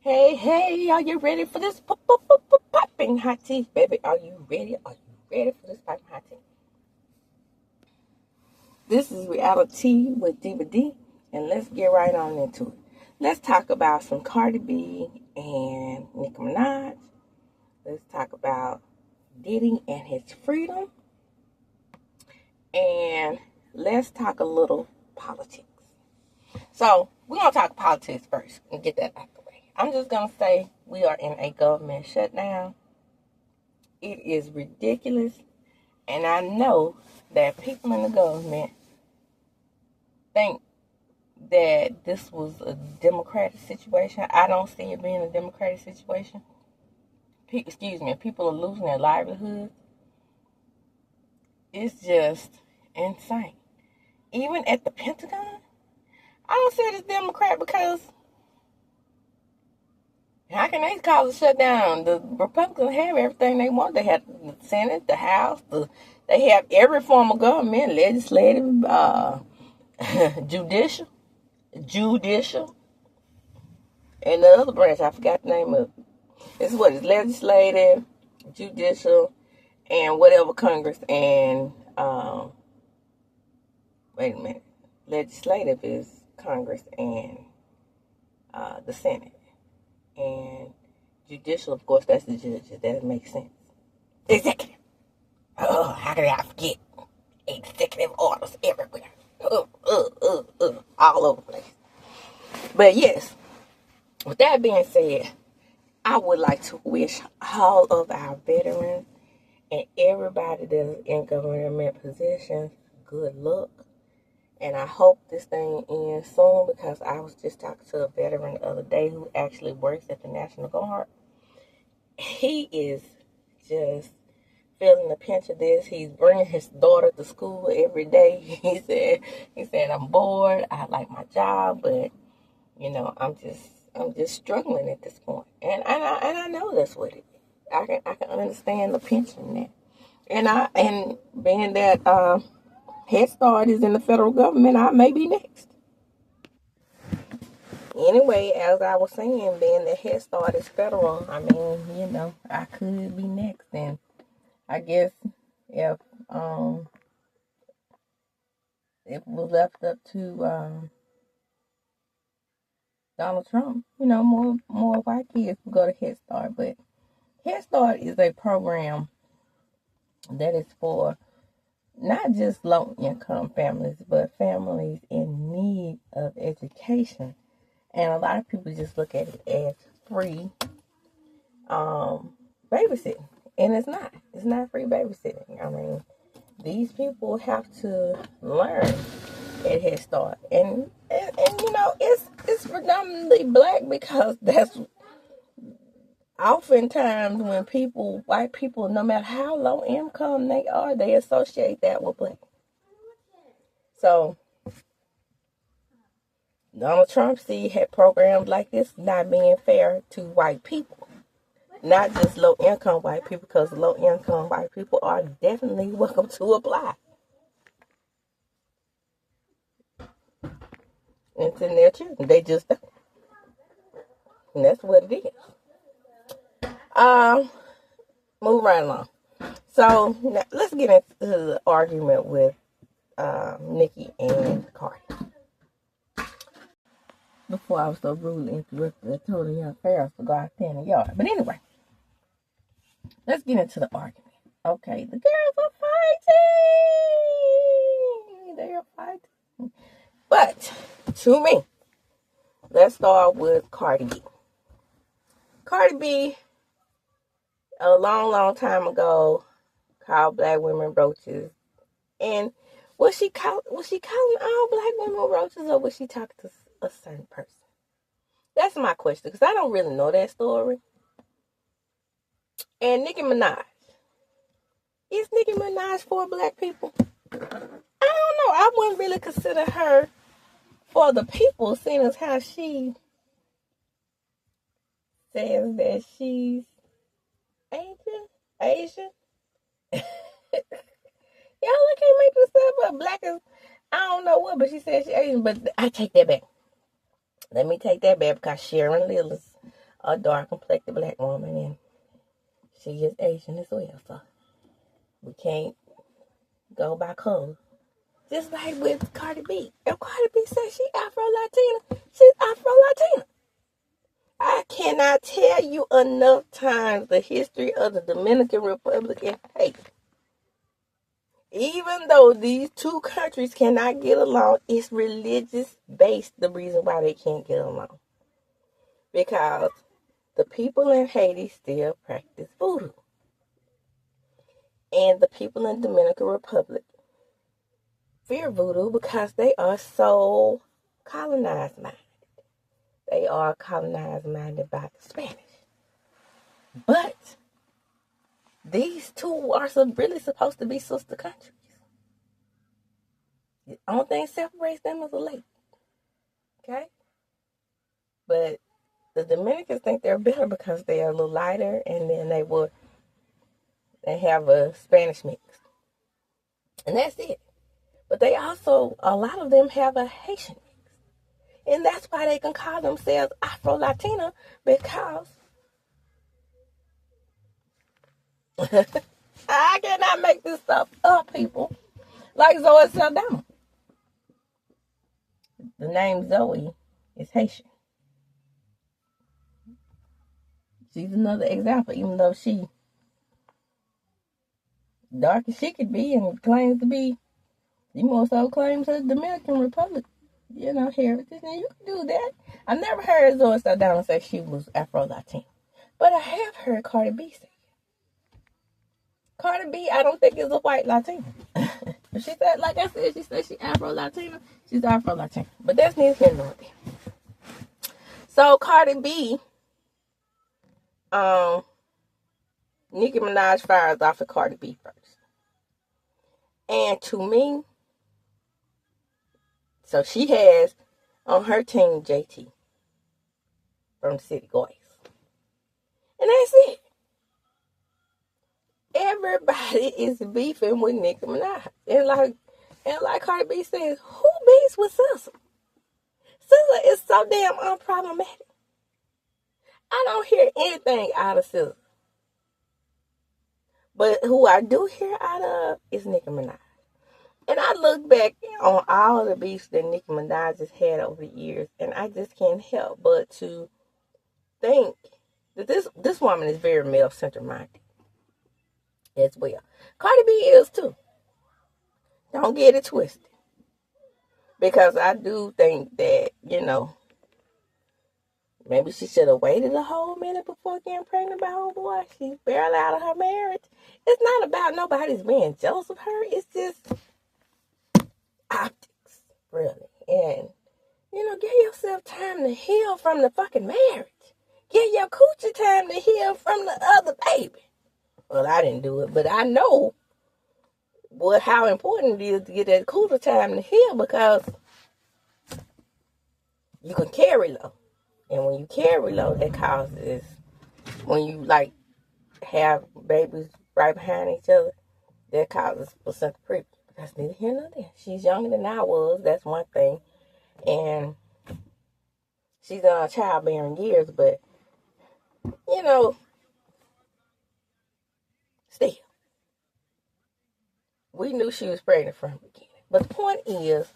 Hey, hey, are you ready for this popping hot tea, baby? Are you ready? Are you ready for this popping hot tea? This is Reality with DVD, and let's get right on into it. Let's talk about some Cardi B and Nicki Minaj. Let's talk about Diddy and his freedom. And let's talk a little politics. So, we're going to talk politics first and get that out the way. I'm just going to say we are in a government shutdown. It is ridiculous. And I know that people in the government think that this was a democratic situation. I don't see it being a democratic situation. People are losing their livelihoods. It's just insane. Even at the Pentagon, I don't see it as Democrat because how can they cause a shutdown? The Republicans have everything they want. They have the Senate, the House, they have every form of government, legislative, judicial, and the other branch, I forgot the name of it. It's what is legislative, judicial, and whatever Congress and, wait a minute. Legislative is Congress and the Senate. And judicial, of course, that's the judges. That makes sense. Executive. Oh, how could I forget? Executive orders everywhere. All over the place. But yes, with that being said, I would like to wish all of our veterans and everybody that is in government positions good luck. And I hope this thing ends soon because I was just talking to a veteran the other day who actually works at the National Guard. He is just feeling the pinch of this. He's bringing his daughter to school every day. He said, I'm bored. I like my job, but I'm just struggling at this point. And I know that's what it is. I can understand the pinch in that. And being that Head Start is in the federal government, I may be next. Anyway, as I was saying, being that Head Start is federal, I mean, I could be next. And I guess if it was left up to Donald Trump, more white kids would go to Head Start. But Head Start is a program that is for not just low-income families, but families in need of education. And a lot of people just look at it as free babysitting. And it's not. It's not free babysitting. I mean, these people have to learn at Head Start. And it's predominantly black because that's oftentimes when white people, no matter how low income they are, they associate that with black. So Donald Trump had programs like this not being fair to white people. Not just low income white people, because low income white people are definitely welcome to apply. It's in their children. They just don't. And that's what it is. Move right along. So now, let's get into the argument with Nicki and Cardi. Before I was so rudely interrupted, I told the young Pharaohs to go out there in the yard. But anyway, let's get into the argument. Okay, the girls are fighting. They are fighting. But to me, let's start with Cardi B. Cardi B, a long, long time ago, called black women roaches. And was she calling all black women roaches, or was she talking to a certain person? That's my question, because I don't really know that story. And Nicki Minaj. Is Nicki Minaj for black people? I don't know. I wouldn't really consider her for the people, seeing as how she says that she's Asian. Y'all can't make this up. Black is, I don't know what, but she said she's Asian. But I take that back. Let me take that back, because Sharon Lillis a dark complected black woman, and she is Asian as well, so we can't go by color. Just like with Cardi B. If Cardi B says she Afro-Latina, she's Afro-Latina. I cannot tell you enough times the history of the Dominican Republic and Haiti. Even though these two countries cannot get along, it's religious based, the reason why they can't get along. Because the people in Haiti still practice voodoo. And the people in the Dominican Republic fear voodoo because they are so colonized minded. They are colonized minded by the Spanish. But these two are really supposed to be sister countries. The only thing separates them is a lake. Okay? But the Dominicans think they're better because they are a little lighter, and then they have a Spanish mix. And that's it. But they also, a lot of them have a Haitian mix. And that's why they can call themselves Afro-Latina, because I cannot make this stuff up, people. Like Zoe SHUTDOWN. The name Zoe is Haitian. She's another example, even though she dark as she could be and claims to be, she more so claims the Dominican Republic, heritage. And you can do that. I never heard Zoe SHUTDOWN say she was Afro-Latina. But I have heard Cardi B say it. Cardi B, I don't think is a white Latina. She said, like I said, she said she Afro-Latina. She's Afro-Latina. But that's neither here nor there. So Cardi B, Nicki Minaj fires off of Cardi B first. And to me, so she has on her team JT from the City Boys. And that's it. Everybody is beefing with Nicki Minaj. And like Cardi B says, who beefs with SZA? SZA is so damn unproblematic. I don't hear anything out of SZA. But who I do hear out of is Nicki Minaj. And I look back on all of the beefs that Nicki Minaj has had over the years, and I just can't help but to think that this woman is very male-centered minded as well. Cardi B is too. Don't get it twisted. Because I do think that, maybe she should have waited a whole minute before getting pregnant by homeboy. She's barely out of her marriage. It's not about nobody's being jealous of her. It's just optics, really. And, give yourself time to heal from the fucking marriage. Give your coochie time to heal from the other baby. Well, I didn't do it, but I know how important it is to get that coochie time to heal, because you can carry low. And when you carry low, that causes, when you have babies right behind each other, that causes placenta previa. But that's neither here nor there. She's younger than I was. That's one thing. And she's on childbearing years, but, still. We knew she was pregnant from the beginning. But the point is,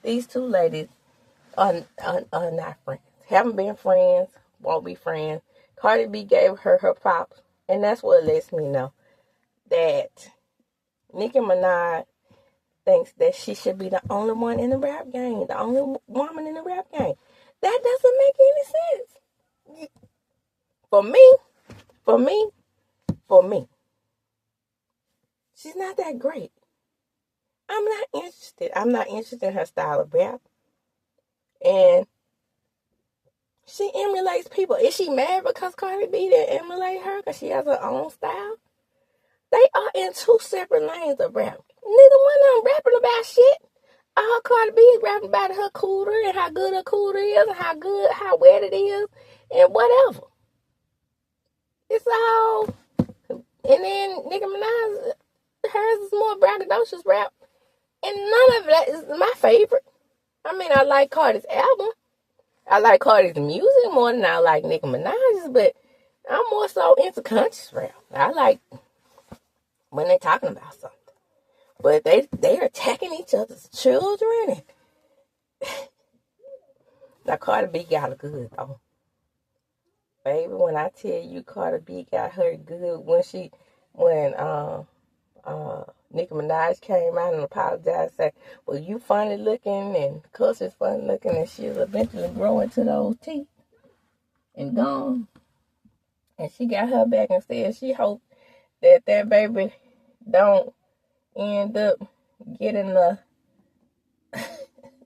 these two ladies are not friends. Haven't been friends, won't be friends. Cardi B gave her props, and that's what lets me know that Nicki Minaj thinks that she should be the only one in the rap game, the only woman in the rap game. That doesn't make any sense. For me, she's not that great. I'm not interested. I'm not interested in her style of rap. And she emulates people. Is she mad because Cardi B didn't emulate her because she has her own style? They are in two separate lanes of rap. Neither one of them rapping about shit. All Cardi B is rapping about her cooter and how good her cooter is and how wet it is and whatever. It's all. And then Nicki Minaj, hers is more braggadocious rap. And none of that is my favorite. I mean, I like Cardi's album. I like Cardi's music more than I like Nicki Minaj's, but I'm more so into country rap. I like when they're talking about something. But they're attacking each other's children. And now, Cardi B got it good, though. Baby, when I tell you Cardi B got her good when Nicki Minaj came out and apologized, said, well, you funny looking, and Cusser's funny looking, and she'll eventually grow into those teeth and gone. And she got her back and said she hoped that baby don't end up getting the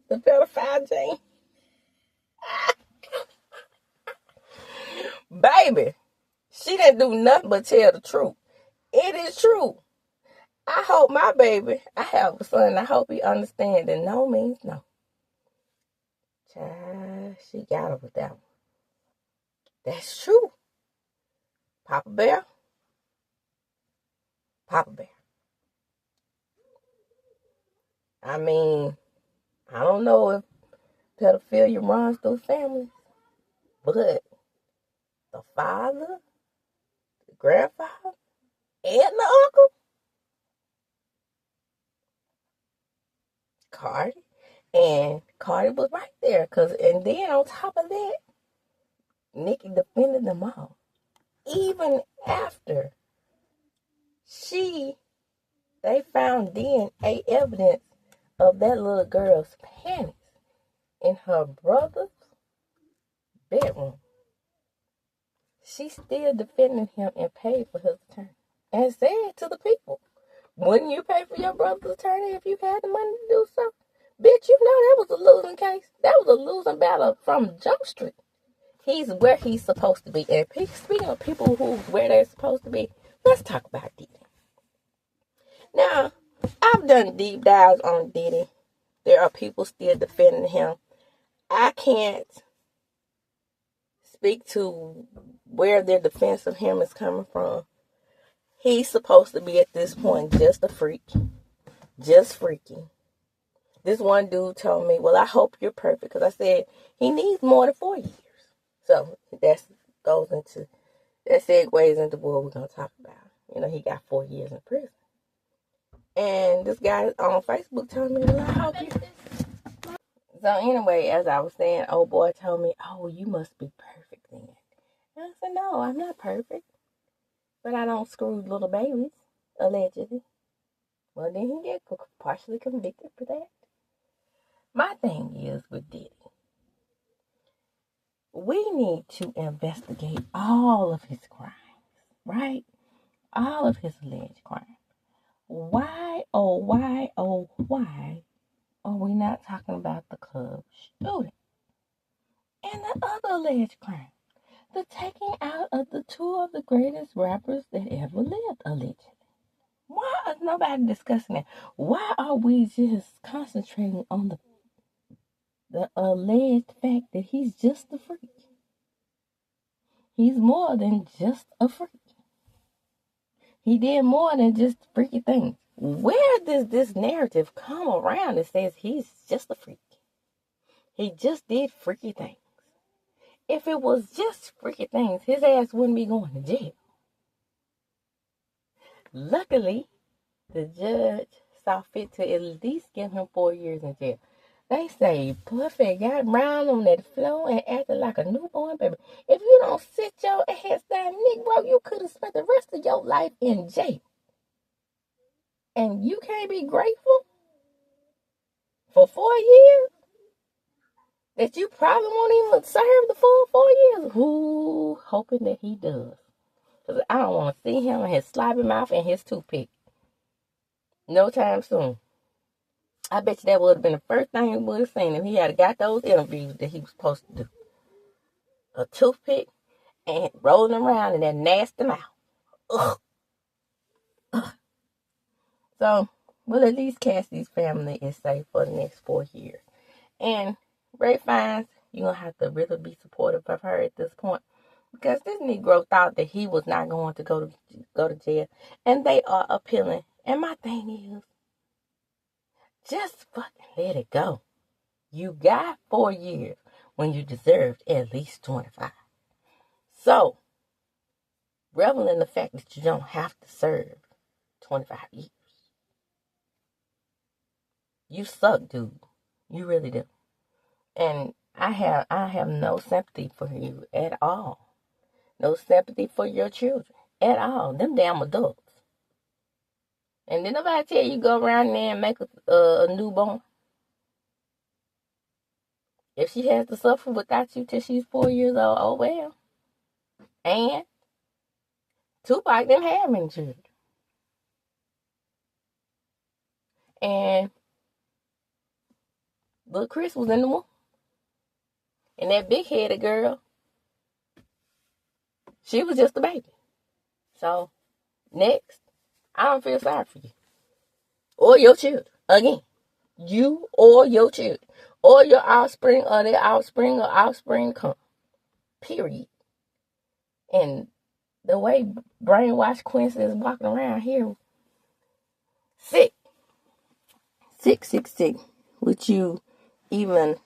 pedophile gene. Baby, she didn't do nothing but tell the truth. It is true. I hope my baby, I have a son, I hope he understands that no means no. Child, she got her with that one. That's true. Papa Bear. Papa Bear. I mean, I don't know if pedophilia runs through families, but the father, the grandfather, and the uncle, Cardi. And Cardi was right there. And then on top of that, Nicki defended them all. Even after they found DNA evidence of that little girl's panties in her brother's bedroom. She still defended him and paid for his attorney. And said to the people, wouldn't you pay for your brother's attorney if you had the money to do so? Bitch, you know that was a losing case. That was a losing battle from Jump Street. He's where he's supposed to be. And speaking of people who's where they're supposed to be, let's talk about Diddy. Now, I've done deep dives on Diddy. There are people still defending him. I can't speak to where their defense of him is coming from. He's supposed to be at this point just a freak. Just freaky. This one dude told me, well, I hope you're perfect. Because I said, he needs more than 4 years. So that segues into what we're going to talk about. You know, he got 4 years in prison. And this guy on Facebook told me, well, I hope you. So anyway, as I was saying, old boy told me, oh, you must be perfect then. And I said, no, I'm not perfect. But I don't screw little babies, allegedly. Well, then he get partially convicted for that. My thing is with Diddy, we need to investigate all of his crimes, right? All of his alleged crimes. Why are we not talking about the club shooting and the other alleged crime? The taking out of the two of the greatest rappers that ever lived, allegedly. Why is nobody discussing that? Why are we just concentrating on the alleged fact that he's just a freak? He's more than just a freak. He did more than just freaky things. Where does this narrative come around that says he's just a freak? He just did freaky things. If it was just freaky things, his ass wouldn't be going to jail. Luckily, the judge saw fit to at least give him 4 years in jail. They say Puffy got round on that floor and acted like a newborn baby. If you don't sit your ass down, Negro, you could have spent the rest of your life in jail. And you can't be grateful for 4 years that you probably won't even serve the full 4 years. Ooh, hoping that he does. Because I don't want to see him and his sloppy mouth and his toothpick. No time soon. I bet you that would have been the first thing he would have seen if he had got those interviews that he was supposed to do. A toothpick and rolling around in that nasty mouth. Ugh. Ugh. So, well, at least Cassie's family is safe for the next 4 years. And Ray Fines, you're going to have to really be supportive of her at this point. Because this Negro thought that he was not going to go to jail. And they are appealing. And my thing is, just fucking let it go. You got 4 years. when you deserved at least 25. So, revel in the fact that you don't have to serve 25 years. You suck, dude. You really do. And I have no sympathy for you at all. No sympathy for your children at all. Them damn adults. And then nobody tell you go around there and make a newborn. If she has to suffer without you till she's 4 years old, oh well. And Tupac didn't have any children. And little Chris was in the womb. And that big-headed girl, she was just a baby. So, next, I don't feel sorry for you. Or your children. Again, you or your children. Or your offspring or their offspring or offspring come. Period. And the way brainwashed Quincy is walking around here, sick. Sick. With you even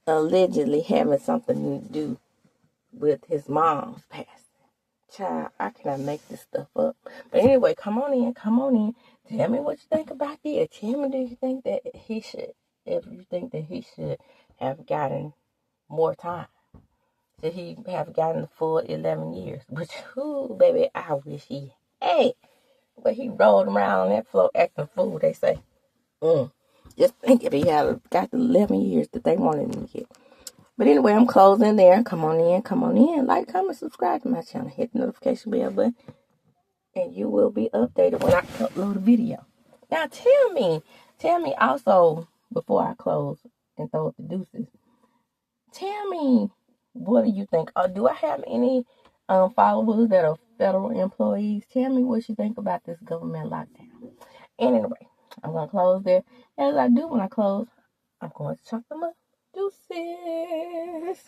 allegedly having something to do with his mom's passing. Child, I cannot make this stuff up. But anyway, come on in. Tell me what you think about this. Tell me, do you think that he should, if you think that he should have gotten more time? Should he have gotten the full 11 years? Which, ooh, baby, I wish he had. But he rolled around on that floor acting fool, they say. Just think if he had got the 11 years that they wanted him to get. But anyway, I'm closing there. Come on in. Like, comment, subscribe to my channel. Hit the notification bell button. And you will be updated when I upload a video. Now, tell me also, before I close and throw up the deuces, tell me, what do you think? Or do I have any followers that are federal employees? Tell me what you think about this government lockdown. And anyway, I'm going to close there. As I do when I close, I'm going to chunk them up. Deuces.